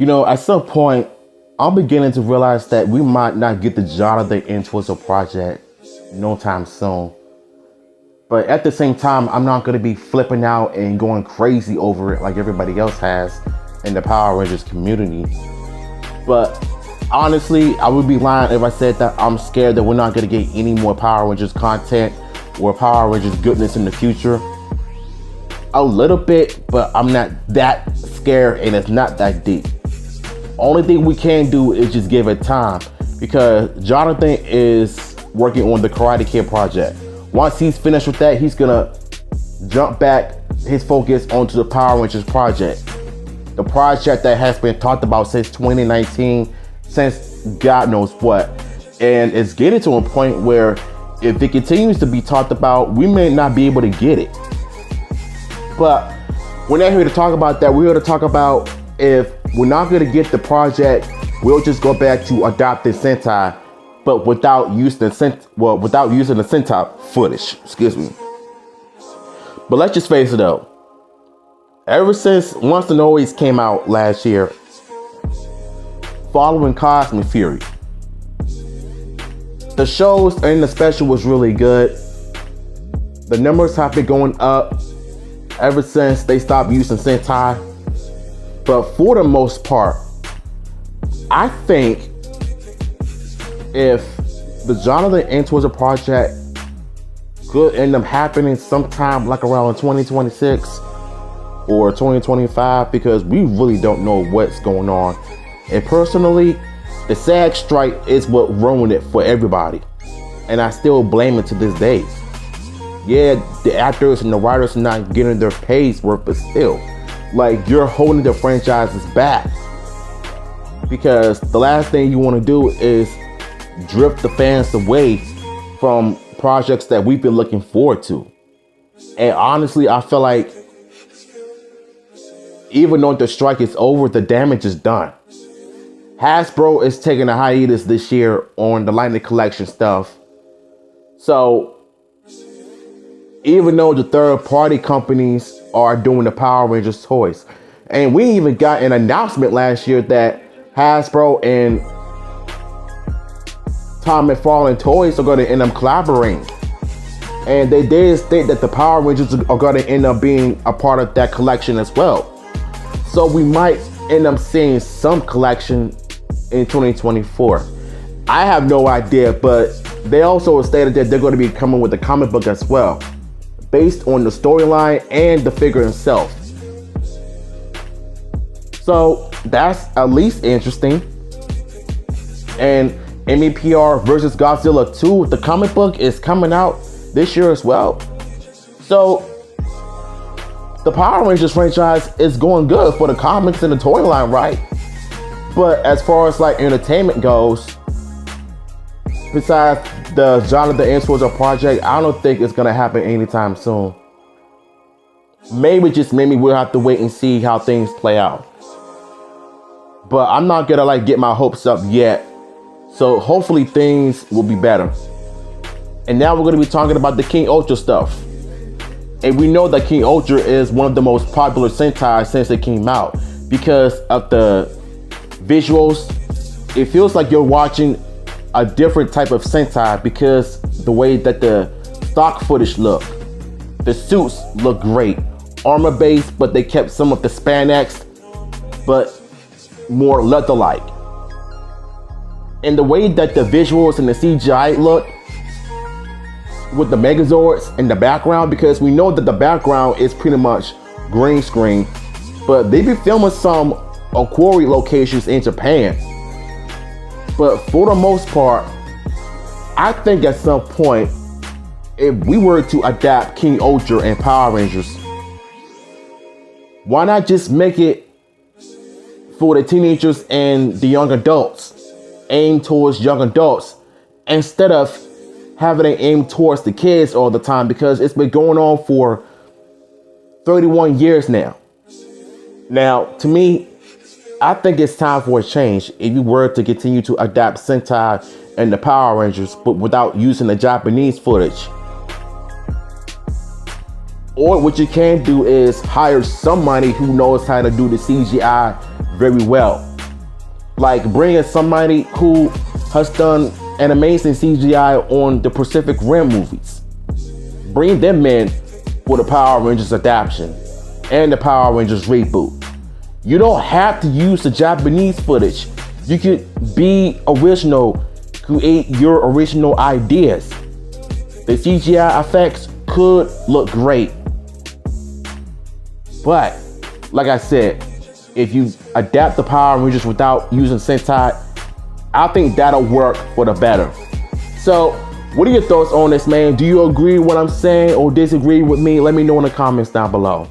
At some point, I'm beginning to realize that we might not get the Jonathan Entwistle project no time soon. But at the same time, I'm not going to be flipping out and going crazy over it like everybody else has in the Power Rangers community. But honestly, I would be lying if I said that I'm scared that we're not going to get any more Power Rangers content or Power Rangers goodness in the future. A little bit, but I'm not that scared and it's not that deep. Only thing we can do is just give it time, because Jonathan is working on the Karate Kid project. Once he's finished with that, he's gonna jump back his focus onto the Power Rangers project. The project that has been talked about since 2019, since God knows what. And it's getting to a point where if it continues to be talked about, we may not be able to get it. But we're not here to talk about that. We're here to talk about if we're not going to get the project, we'll just go back to adopting Sentai, but without using the Sentai footage. Excuse me. But let's just face it though. Ever since Once and Always came out last year, following Cosmic Fury, the shows and the special was really good. The numbers have been going up ever since they stopped using Sentai. But for the most part, I think if the Jonathan Entwistle project could end up happening sometime like around 2026 or 2025, because we really don't know what's going on. And personally, the SAG strike is what ruined it for everybody. And I still blame it to this day. Yeah, the actors and the writers are not getting their pay's worth, but still, like, you're holding the franchises back, because the last thing you want to do is drift the fans away from projects that we've been looking forward to. And honestly, I feel like even though the strike is over, the damage is done. Hasbro is taking a hiatus this year on the Lightning Collection stuff. So even though the third-party companies are doing the Power Rangers toys, and we even got an announcement last year that Hasbro and Tom McFarlane Toys are going to end up collaborating, and they did state that the Power Rangers are going to end up being a part of that collection as well. So we might end up seeing some collection in 2024. I have no idea, but they also stated that they're going to be coming with a comic book as well, based on the storyline and the figure himself. So that's at least interesting. And MEPR versus Godzilla 2, the comic book, is coming out this year as well. So the Power Rangers franchise is going good for the comics and the toy line, right? But as far as like entertainment goes, besides the Jonathan Entwistle project, I don't think it's gonna happen anytime soon. Maybe we'll have to wait and see how things play out. But I'm not gonna like get my hopes up yet. So hopefully things will be better. And now we're gonna be talking about the King Ultra stuff. And we know that King Ultra is one of the most popular Sentai since it came out, because of the visuals. It feels like you're watching a different type of Sentai, because the way that the stock footage look, the suits look great, armor based, but they kept some of the spandex, but more leather-like. And the way that the visuals and the CGI look with the Megazords in the background, because we know that the background is pretty much green screen, but they be filming some quarry locations in Japan. But for the most part, I think at some point, if we were to adapt King Ultra and Power Rangers, why not just make it for the teenagers and the young adults, aimed towards young adults, instead of having it aimed towards the kids all the time, because it's been going on for 31 years now. Now, to me, I think it's time for a change if you were to continue to adapt Sentai and the Power Rangers, but without using the Japanese footage. Or what you can do is hire somebody who knows how to do the CGI very well. Like bringing somebody who has done an amazing CGI on the Pacific Rim movies. Bring them in for the Power Rangers adaptation and the Power Rangers reboot. You don't have to use the Japanese footage. You could be original, create your original ideas. The CGI effects could look great. But, like I said, if you adapt the Power Rangers without using Sentai, I think that'll work for the better. So, what are your thoughts on this, man? Do you agree with what I'm saying or disagree with me? Let me know in the comments down below.